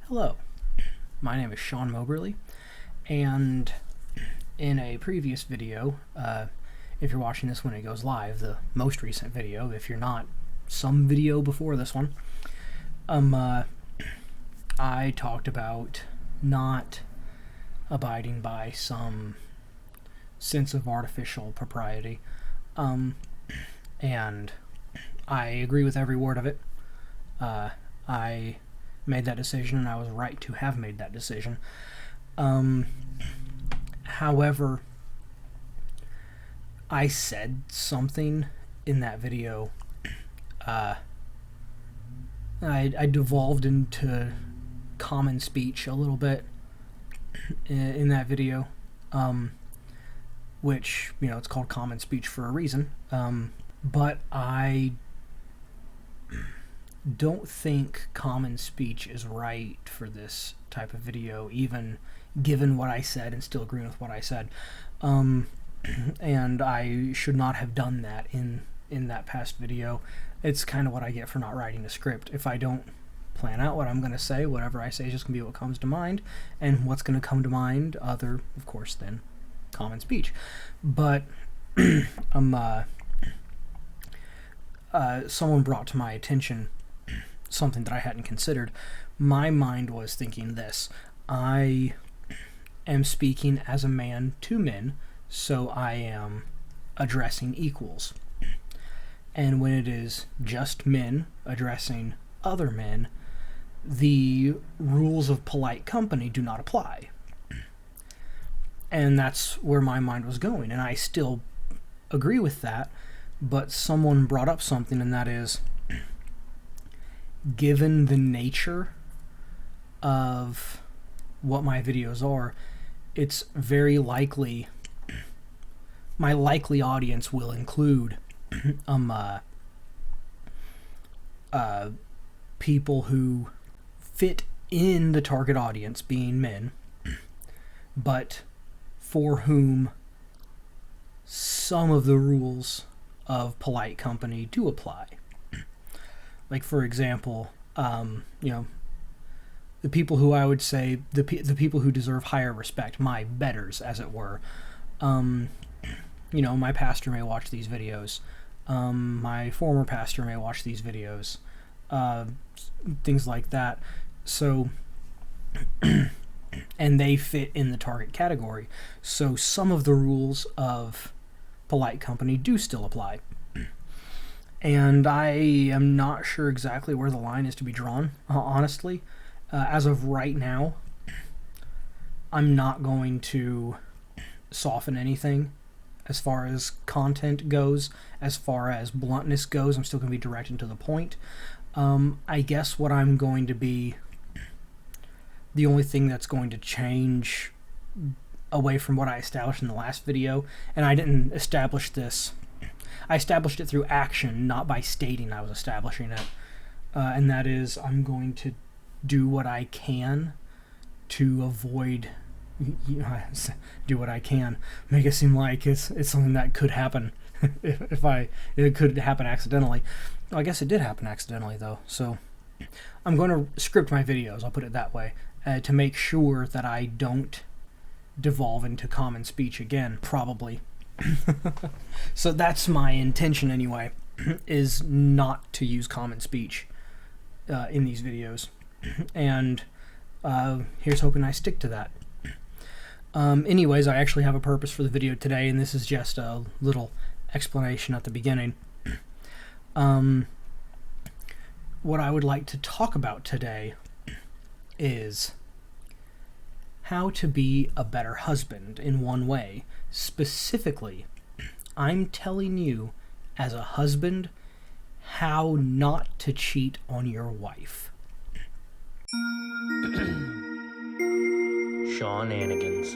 Hello, my name is Sean Moberly, and in a previous video, if you're watching this when it goes live, the most recent video, if you're not, some video before this one, I talked about not abiding by some sense of artificial propriety, and I agree with every word of it. I made that decision, and I was right to have made that decision. However, I said something in that video. I devolved into common speech a little bit in that video, which, it's called common speech for a reason. But I don't think common speech is right for this type of video, even given what I said and still agreeing with what I said. And I should not have done that in that past video. It's kind of what I get for not writing a script. If I don't plan out what I'm going to say, whatever I say is just going to be what comes to mind, and what's going to come to mind other, of course, than common speech. But someone brought to my attention something that I hadn't considered. My mind was thinking this: I am speaking as a man to men, so I am addressing equals. And when it is just men addressing other men, the rules of polite company do not apply. And that's where my mind was going, and I still agree with that, but someone brought up something, and that is, given the nature of what my videos are, it's very likely my likely audience will include people who fit in the target audience, being men, but for whom some of the rules of polite company do apply. Like, for example, the people who I would say, the people who deserve higher respect, my betters, as it were. My pastor may watch these videos. My former pastor may watch these videos. Things like that. So, and they fit in the target category. So some of the rules of polite company do still apply. And I am not sure exactly where the line is to be drawn, honestly. As of right now, I'm not going to soften anything as far as content goes. As far as bluntness goes, I'm still going to be direct and to the point. I guess what I'm going to be, the only thing that's going to change away from what I established in the last video, and I didn't establish this, I established it through action, not by stating I was establishing it, and that is, I'm going to do what I can to avoid, do what I can, make it seem like it's something that could happen. It could happen accidentally. Well, I guess it did happen accidentally, though, so I'm going to script my videos, I'll put it that way, to make sure that I don't devolve into common speech again, probably. So that's my intention anyway, is not to use common speech in these videos, and here's hoping I stick to that. Anyways, I actually have a purpose for the video today, and this is just a little explanation at the beginning. What I would like to talk about today is how to be a better husband in one way. Specifically, I'm telling you, as a husband, how not to cheat on your wife. Sean Anigans.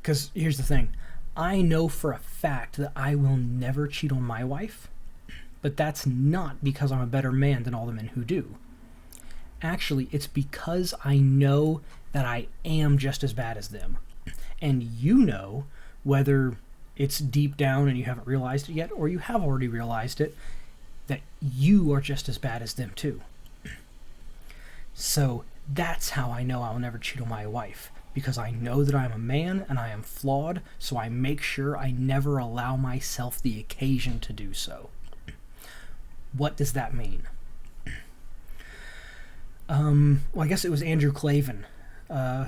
Because here's the thing. I know for a fact that I will never cheat on my wife, but that's not because I'm a better man than all the men who do. Actually, it's because I know that I am just as bad as them. And you know, whether it's deep down and you haven't realized it yet, or you have already realized it, that you are just as bad as them too. So that's how I know I'll never cheat on my wife, because I know that I'm a man and I am flawed, so I make sure I never allow myself the occasion to do so. What does that mean? Well, I guess it was Andrew Clavin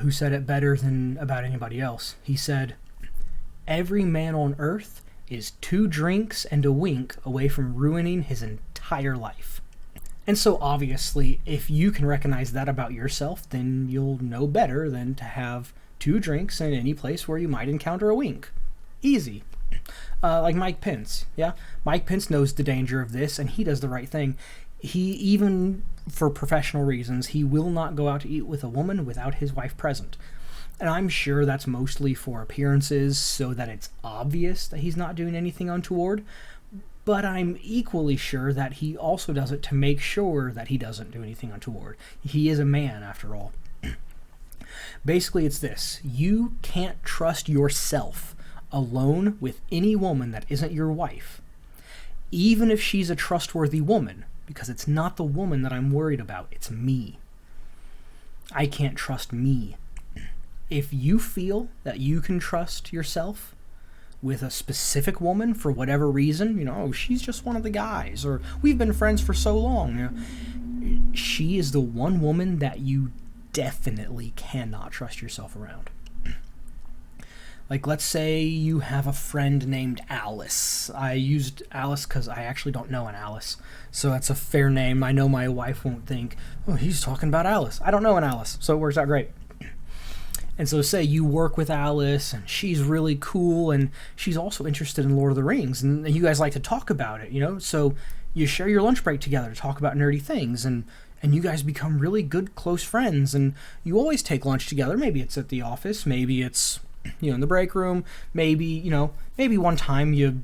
who said it better than about anybody else. He said, "Every man on earth is 2 drinks and a wink away from ruining his entire life." And so obviously, if you can recognize that about yourself, then you'll know better than to have 2 drinks in any place where you might encounter a wink. Easy. Like Mike Pence, yeah? Mike Pence knows the danger of this, and he does the right thing. He, even for professional reasons, he will not go out to eat with a woman without his wife present. And I'm sure that's mostly for appearances, so that it's obvious that he's not doing anything untoward. But I'm equally sure that he also does it to make sure that he doesn't do anything untoward. He is a man, after all. Basically, it's this. You can't trust yourself alone with any woman that isn't your wife, even if she's a trustworthy woman, because it's not the woman that I'm worried about, it's me. I can't trust me. If you feel that you can trust yourself with a specific woman for whatever reason, she's just one of the guys, or we've been friends for so long, she is the one woman that you definitely cannot trust yourself around. Like, let's say you have a friend named Alice. I used Alice because I actually don't know an Alice, so that's a fair name. I know my wife won't think, oh, he's talking about Alice. I don't know an Alice, so it works out great. And so say you work with Alice, and she's really cool, and she's also interested in Lord of the Rings, and you guys like to talk about it, so you share your lunch break together to talk about nerdy things, and you guys become really good, close friends, and you always take lunch together. Maybe it's at the office, maybe it's in the break room, maybe one time you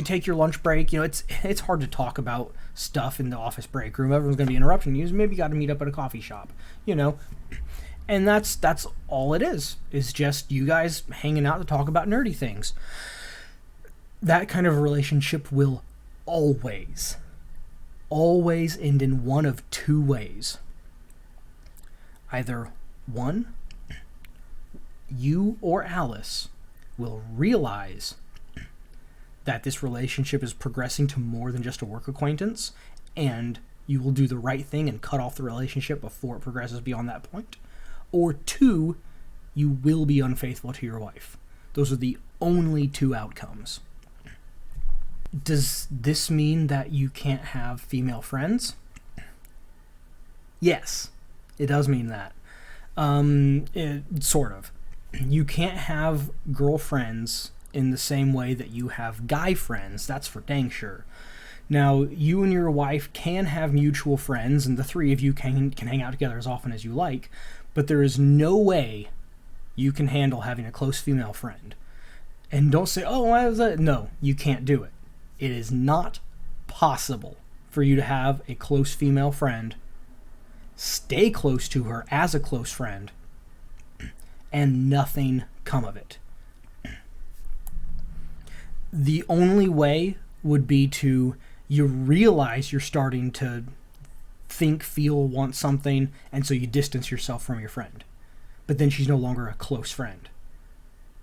take your lunch break. It's hard to talk about stuff in the office break room. Everyone's going to be interrupting you. So maybe you got to meet up at a coffee shop, and that's all it is just you guys hanging out to talk about nerdy things. That kind of relationship will always end in one of 2 ways. Either 1, you or Alice will realize that this relationship is progressing to more than just a work acquaintance, and you will do the right thing and cut off the relationship before it progresses beyond that point. Or 2, you will be unfaithful to your wife. Those are the only 2 outcomes. Does this mean that you can't have female friends? Yes, it does mean that. Sort of. You can't have girlfriends in the same way that you have guy friends. That's for dang sure. Now, you and your wife can have mutual friends, and the 3 of you can hang out together as often as you like, but there is no way you can handle having a close female friend. And don't say, oh, why was that? No, you can't do it. It is not possible for you to have a close female friend, stay close to her as a close friend, and nothing come of it. The only way would be you realize you're starting to think, feel, want something, and so you distance yourself from your friend. But then she's no longer a close friend.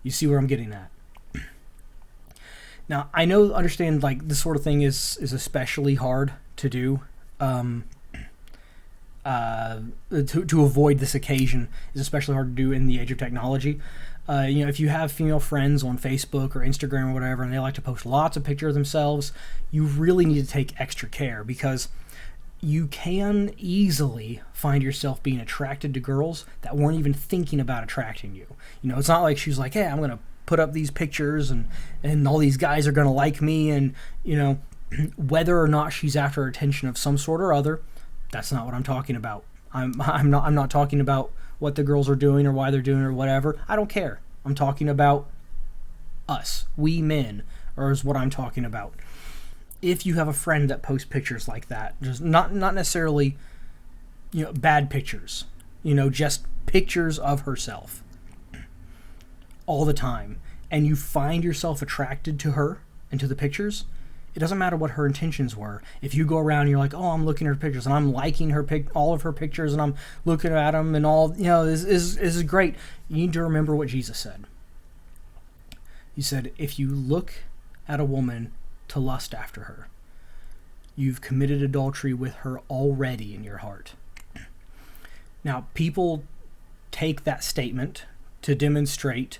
You see where I'm getting at? Now, I understand, this sort of thing is especially hard to do. To avoid this occasion is especially hard to do in the age of technology. If you have female friends on Facebook or Instagram or whatever, and they like to post lots of pictures of themselves, you really need to take extra care, because you can easily find yourself being attracted to girls that weren't even thinking about attracting you. It's not like she's like, hey, I'm going to put up these pictures and all these guys are going to like me, and whether or not she's after attention of some sort or other, that's not what I'm talking about. I'm not talking about what the girls are doing or why they're doing it or whatever. I don't care. I'm talking about us, we men, or is what I'm talking about. If you have a friend that posts pictures like that, just not necessarily bad pictures, just pictures of herself, all the time, and you find yourself attracted to her and to the pictures, it doesn't matter what her intentions were. If you go around and you're like, oh, I'm looking at her pictures and I'm liking all of her pictures and I'm looking at them and all, this is great. You need to remember what Jesus said. He said, if you look at a woman to lust after her, you've committed adultery with her already in your heart. Now, people take that statement to demonstrate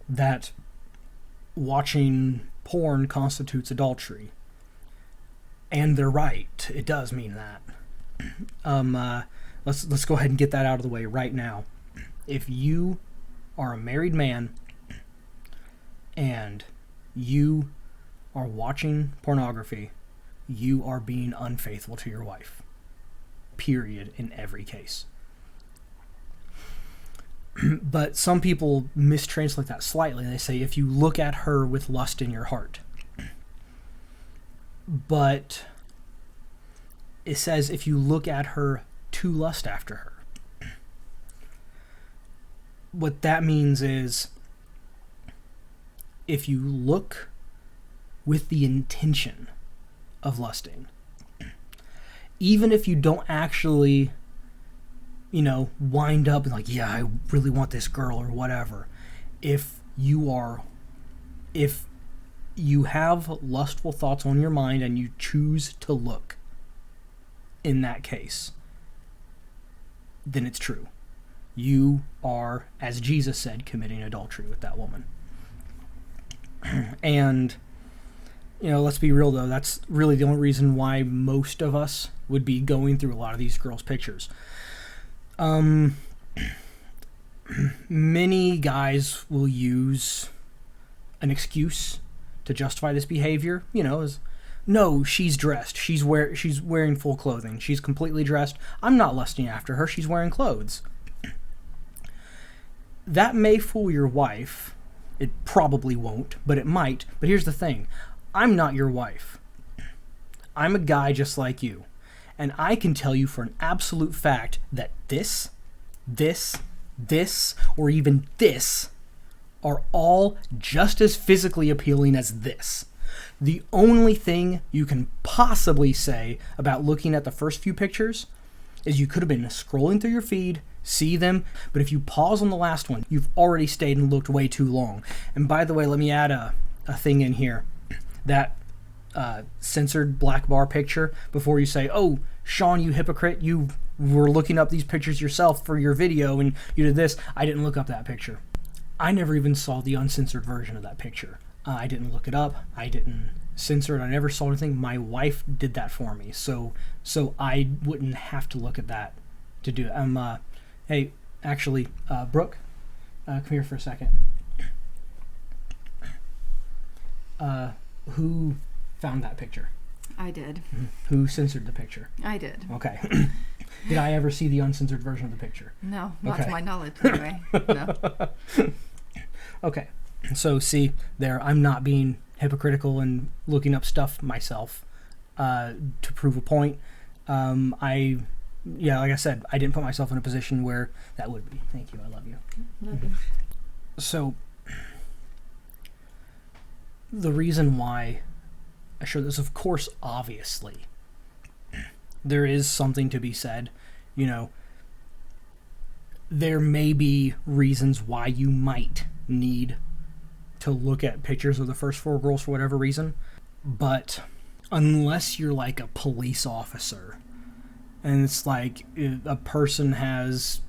that watching porn constitutes adultery. And they're right. It does mean that. Let's go ahead and get that out of the way right now. If you are a married man and you are watching pornography, you are being unfaithful to your wife. Period, in every case. But some people mistranslate that slightly. They say, if you look at her with lust in your heart. But it says, if you look at her to lust after her. What that means is, if you look with the intention of lusting, even if you don't actually wind up and like, yeah, I really want this girl or whatever. If you have lustful thoughts on your mind and you choose to look in that case, then it's true. You are, as Jesus said, committing adultery with that woman. And, let's be real though, that's really the only reason why most of us would be going through a lot of these girls' pictures. Many guys will use an excuse to justify this behavior, no, she's dressed. She's wearing full clothing. She's completely dressed. I'm not lusting after her. She's wearing clothes. That may fool your wife. It probably won't, but it might. But here's the thing. I'm not your wife. I'm a guy just like you. And I can tell you for an absolute fact that this, or even this are all just as physically appealing as this. The only thing you can possibly say about looking at the first few pictures is you could have been scrolling through your feed, see them, but if you pause on the last one, you've already stayed and looked way too long. And by the way, let me add a thing in here. That censored black bar picture, before you say, oh, Sean, you hypocrite, you were looking up these pictures yourself for your video and you did this. I didn't look up that picture. I never even saw the uncensored version of that picture. I didn't look it up. I didn't censor it. I never saw anything. My wife did that for me, so I wouldn't have to look at that to do it. Hey, actually, Brooke, come here for a second. Who found that picture? I did. Who censored the picture? I did. Okay. Did I ever see the uncensored version of the picture? No, not to my knowledge, anyway. No. Okay. So, see, there, I'm not being hypocritical and looking up stuff myself to prove a point. Like I said, I didn't put myself in a position where that would be. Thank you. I love you. Love you. So, the reason why I show this, of course, obviously, there is something to be said. There may be reasons why you might need to look at pictures of the first 4 girls for whatever reason, but unless you're like a police officer and it's like a person has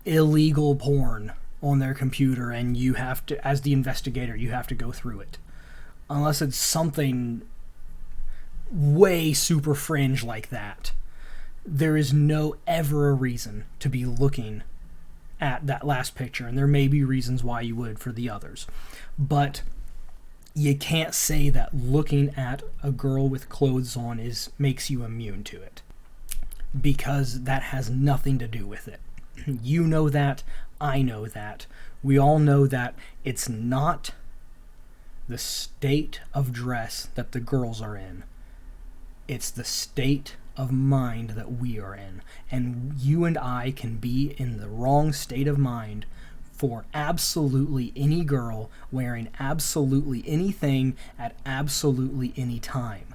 illegal porn on their computer and you have to, as the investigator, you have to go through it, unless it's something way super fringe like that, there is no ever a reason to be looking at that last picture, and there may be reasons why you would for the others, but you can't say that looking at a girl with clothes on makes you immune to it, because that has nothing to do with it. You know that, I know that, we all know that it's not the state of dress that the girls are in. It's the state of mind that we are in. And you and I can be in the wrong state of mind for absolutely any girl wearing absolutely anything at absolutely any time.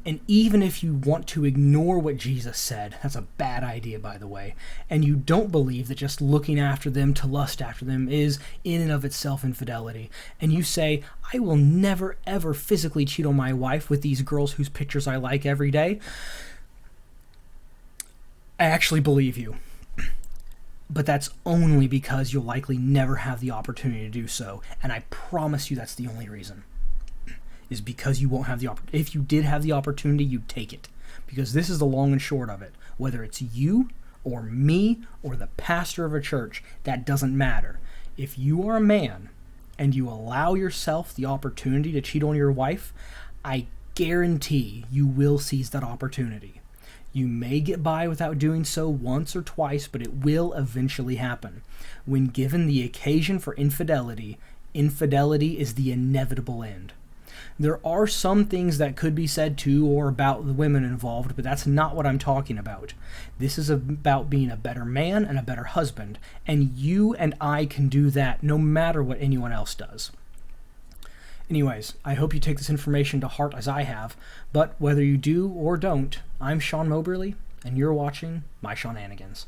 And even if you want to ignore what Jesus said, that's a bad idea, by the way, and you don't believe that just looking after them to lust after them is in and of itself infidelity, and you say, I will never ever physically cheat on my wife with these girls whose pictures I like every day, I actually believe you. But that's only because you'll likely never have the opportunity to do so, and I promise you that's the only reason. Is because you won't have the opportunity. If you did have the opportunity, you'd take it. Because this is the long and short of it. Whether it's you or me or the pastor of a church, that doesn't matter. If you are a man and you allow yourself the opportunity to cheat on your wife, I guarantee you will seize that opportunity. You may get by without doing so once or twice, but it will eventually happen. When given the occasion for infidelity, infidelity is the inevitable end. There are some things that could be said to or about the women involved, but that's not what I'm talking about. This is about being a better man and a better husband, and you and I can do that no matter what anyone else does. Anyways, I hope you take this information to heart as I have, but whether you do or don't, I'm Sean Moberly, and you're watching My Seananigans.